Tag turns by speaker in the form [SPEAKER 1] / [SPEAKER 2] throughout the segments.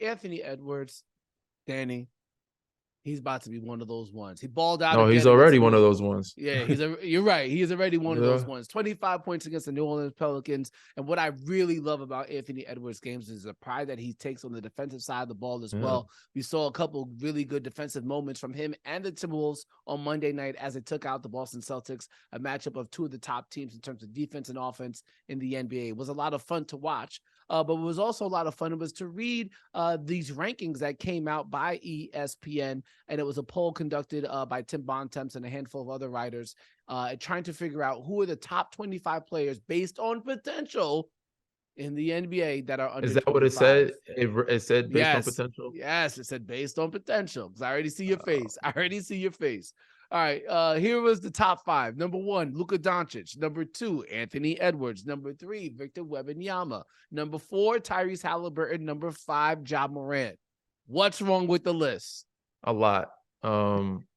[SPEAKER 1] Anthony Edwards, Danny, he's about to be one of those ones. He balled out.
[SPEAKER 2] No, he's already one of those ones.
[SPEAKER 1] Yeah, you're right. He is already one of those ones. 25 points against the New Orleans Pelicans. And what I really love about Anthony Edwards' games is the pride that he takes on the defensive side of the ball as well. We saw a couple really good defensive moments from him and the Timberwolves on Monday night as it took out the Boston Celtics, a matchup of two of the top teams in terms of defense and offense in the NBA. It was a lot of fun to watch. But it was also a lot of fun. It was to read these rankings that came out by ESPN, and it was a poll conducted by Tim Bontemps and a handful of other writers trying to figure out who are the top 25 players based on potential in the NBA that are under.
[SPEAKER 2] Is that
[SPEAKER 1] 25.
[SPEAKER 2] what it said? It said based on potential?
[SPEAKER 1] Yes, it said based on potential, because I already see your face. All right, here was the top 5. Number 1, Luka Dončić. Number 2, Anthony Edwards. Number 3, Victor Wembanyama. Number 4, Tyrese Halliburton. Number 5, Ja Morant. What's wrong with the list?
[SPEAKER 2] A lot.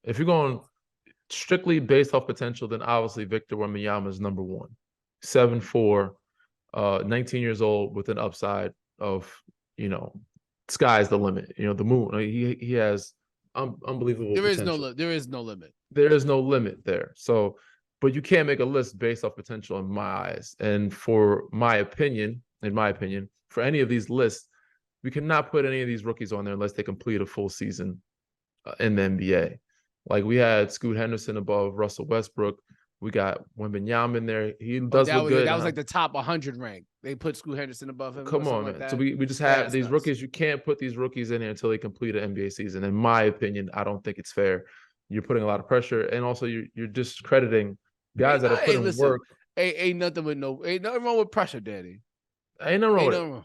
[SPEAKER 2] If you're going strictly based off potential, then obviously Victor Wembanyama is number 1. 7'4", 19 years old with an upside of, sky's the limit. The moon. He has unbelievable potential.
[SPEAKER 1] There is no limit.
[SPEAKER 2] There is no limit there. So, but you can't make a list based off potential in my eyes. And in my opinion, for any of these lists, we cannot put any of these rookies on there unless they complete a full season in the NBA. Like we had Scoot Henderson above Russell Westbrook. We got Wembanyama in there. He does look good.
[SPEAKER 1] That was like the top 100 rank. They put Scoot Henderson above him.
[SPEAKER 2] Come on, man. So we just have these rookies. You can't put these rookies in here until they complete an NBA season. In my opinion, I don't think it's fair. You're putting a lot of pressure, and also you're discrediting guys that are putting work.
[SPEAKER 1] Ain't nothing wrong with pressure, Daddy.
[SPEAKER 2] Ain't nothing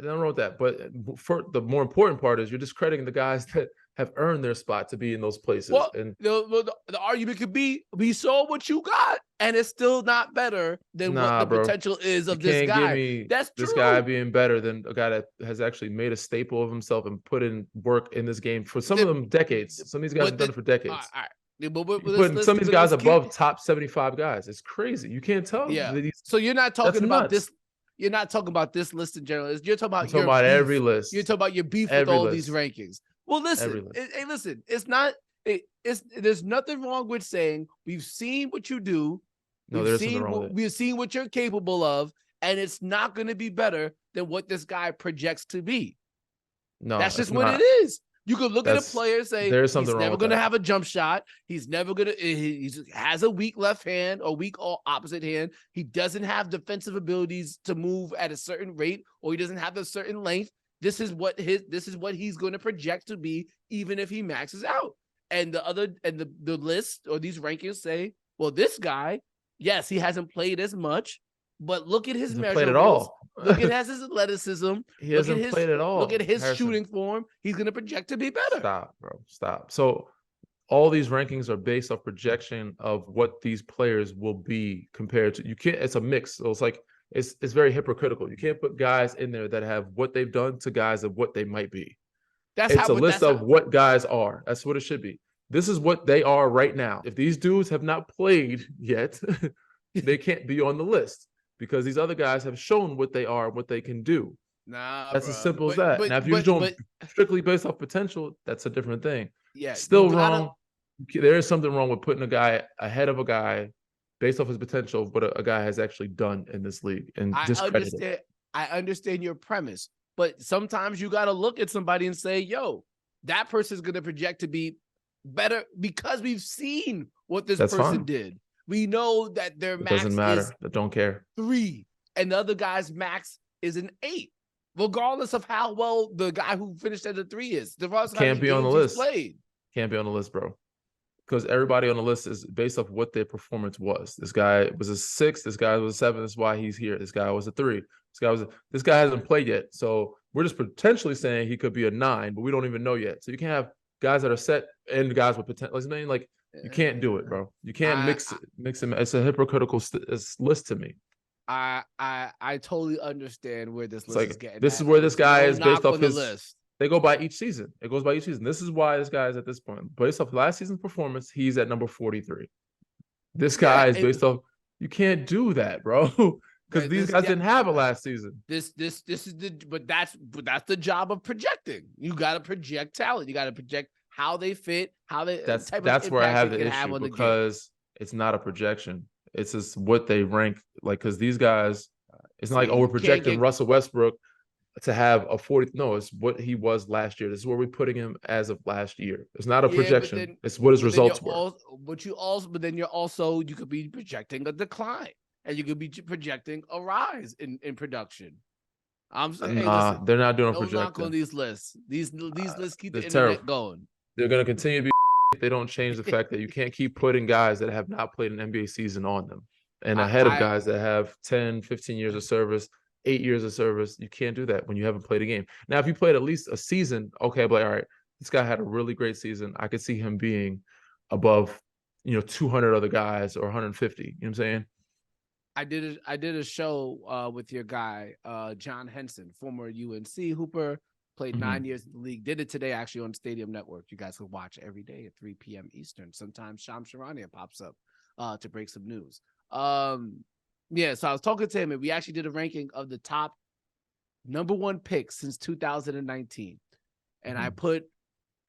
[SPEAKER 2] wrong with that. But for the more important part is you're discrediting the guys that have earned their spot to be in those places.
[SPEAKER 1] Well,
[SPEAKER 2] and
[SPEAKER 1] the argument could be we saw what you got, and it's still not better than what the potential is of this guy. That's true.
[SPEAKER 2] This guy being better than a guy that has actually made a staple of himself and put in work in this game for some of them decades. Some of these guys have done it for decades. All right. Putting some of these guys above top 75 guys. It's crazy. You can't tell.
[SPEAKER 1] Yeah. So you're not talking about this. You're not talking about this list in general. You're talking about
[SPEAKER 2] every list.
[SPEAKER 1] You're talking about your beef with all these rankings. Well, listen. Hey, listen. It's not. There's nothing wrong with saying we've seen what you do. We've seen what you're capable of, and it's not going to be better than what this guy projects to be.
[SPEAKER 2] No,
[SPEAKER 1] that's just what it is. You could look at a player and say he's never going to have a jump shot. He's never going to. He has a weak left hand or weak opposite hand. He doesn't have defensive abilities to move at a certain rate, or he doesn't have a certain length. This is what he's going to project to be, even if he maxes out. And the list or these rankings say, well, this guy, yes, he hasn't played as much, but look at his measurables.
[SPEAKER 2] Played at all.
[SPEAKER 1] Look at his athleticism.
[SPEAKER 2] He hasn't played at all.
[SPEAKER 1] Look at his shooting form. He's going to project to be better.
[SPEAKER 2] Stop, bro. Stop. So all these rankings are based off projection of what these players will be compared to. You can't. It's a mix. So it's like it's very hypocritical. You can't put guys in there that have what they've done to guys of what they might be. It's a list of what guys are. That's what it should be. This is what they are right now. If these dudes have not played yet, they can't be on the list. Because these other guys have shown what they are, what they can do. That's as simple as that. Now, if you're doing strictly based off potential, that's a different thing.
[SPEAKER 1] Yeah,
[SPEAKER 2] still wrong. There is something wrong with putting a guy ahead of a guy based off his potential of what a guy has actually done in this league and discredited it.
[SPEAKER 1] I understand your premise, but sometimes you got to look at somebody and say, "Yo, that person's going to project to be better because we've seen what this person did." We know that their max
[SPEAKER 2] doesn't matter.
[SPEAKER 1] is
[SPEAKER 2] I don't care.
[SPEAKER 1] 3, and the other guy's max is an 8, regardless of how well the guy who finished at a 3 is.
[SPEAKER 2] Can't be on the list. Can't be on the list, bro. Because everybody on the list is based off what their performance was. This guy was a 6. This guy was a 7. That's why he's here. This guy was a 3. This guy hasn't played yet. So we're just potentially saying he could be a 9, but we don't even know yet. So you can have guys that are set and guys with potential. You can't do it, bro. You can't mix them. It's a hypocritical list to me.
[SPEAKER 1] I totally understand where this list is getting.
[SPEAKER 2] This is where this guy is based off his list. They go by each season. It goes by each season. This is why this guy is at this point. Based off last season's performance, he's at number 43. This guy is based off. You can't do that, bro. because these guys didn't have it last season.
[SPEAKER 1] This is but that's the job of projecting. You got to project talent. You got to project how they fit, how they.
[SPEAKER 2] That's where I have the issue, because it's not a projection. It's just what they rank, like, because these guys, it's not like, oh, we're projecting Russell Westbrook to have a 40. No, it's what he was last year. This is where we're putting him as of last year. It's not a projection. It's what his results were.
[SPEAKER 1] But then you could be projecting a decline, and you could be projecting a rise in production. I'm saying, listen,
[SPEAKER 2] they're not doing a
[SPEAKER 1] projecting. Knock on these lists. These lists keep the internet going.
[SPEAKER 2] They're going to continue to be if they don't change the fact that you can't keep putting guys that have not played an NBA season on them and ahead of guys that have 10, 15 years of service, 8 years of service. You can't do that when you haven't played a game. Now, if you played at least a season, okay, but all right, this guy had a really great season. I could see him being above, 200 other guys or 150. You know what I'm saying?
[SPEAKER 1] I did a show with your guy, John Henson, former UNC hooper, played 9 years in the league. Did it today actually on Stadium Network. You guys can watch every day at 3 p.m. Eastern. Sometimes Shams Charania pops up to break some news. Yeah, so I was talking to him, and we actually did a ranking of the top number 1 picks since 2019. And I put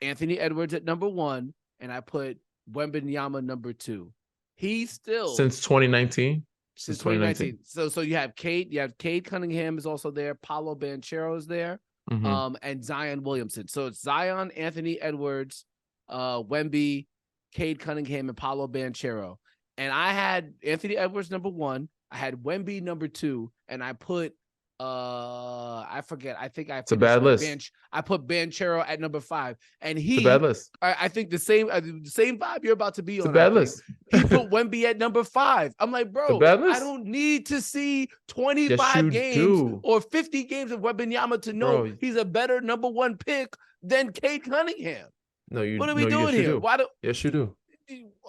[SPEAKER 1] Anthony Edwards at number 1, and I put Wembanyama number 2. He's still
[SPEAKER 2] since 2019.
[SPEAKER 1] Since 2019. So you have Cade Cunningham is also there. Paolo Banchero is there. And Zion Williamson. So it's Zion, Anthony Edwards, Wemby, Cade Cunningham, and Paolo Banchero. And I had Anthony Edwards number 1. I had Wemby number 2, and I put I forget. I think
[SPEAKER 2] it's a bad list.
[SPEAKER 1] I put Banchero at number 5, and
[SPEAKER 2] it's a bad list.
[SPEAKER 1] I think the same vibe you're about to be on.
[SPEAKER 2] It's a bad list.
[SPEAKER 1] He put Wemby at number 5. I'm like, bro, I don't need to see 25 games or 50 games of Wembanyama to know he's a better number 1 pick than Cade Cunningham.
[SPEAKER 2] No, you.
[SPEAKER 1] What are we doing here?
[SPEAKER 2] Yes, you do.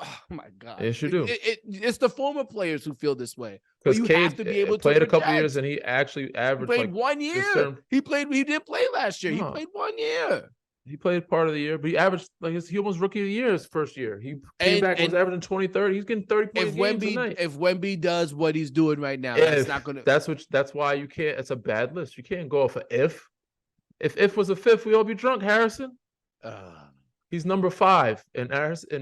[SPEAKER 1] Oh my God!
[SPEAKER 2] Yes, you do.
[SPEAKER 1] It's the former players who feel this way.
[SPEAKER 2] Because you have to be able to played a couple years, and he actually averaged.
[SPEAKER 1] He played 1 year. He didn't play last year. He played 1 year.
[SPEAKER 2] He played part of the year, but he averaged he almost rookie of the year his first year. He came back and was averaging 20, 30. He's getting 30 points a night.
[SPEAKER 1] If Wemby does what he's doing right now, that's not gonna.
[SPEAKER 2] That's why you can't. It's a bad list. You can't go off of if. If was a fifth, we all be drunk, Harrison. He's number 5, and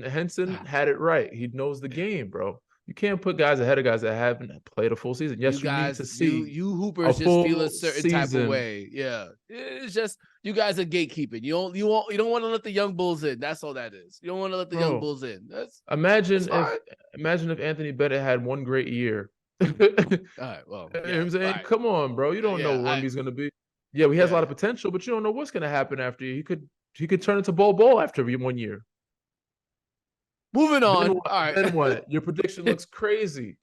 [SPEAKER 2] Henson had it right. He knows the game, bro. You can't put guys ahead of guys that haven't played a full season. Yes, you need to see.
[SPEAKER 1] You hoopers just feel a certain type of way. Yeah, it's just you guys are gatekeeping. You don't want to let the young bulls in. That's all that is. You don't want to let the young bulls in. Imagine
[SPEAKER 2] if Anthony Bennett had one great year.
[SPEAKER 1] All right, well,
[SPEAKER 2] you know what I'm saying? Right. Come on, bro. You don't know when he's gonna be. Yeah, he has a lot of potential, but you don't know what's gonna happen after you. He could turn into ball after 1 year.
[SPEAKER 1] Moving on. All right.
[SPEAKER 2] Then what? Your prediction looks crazy.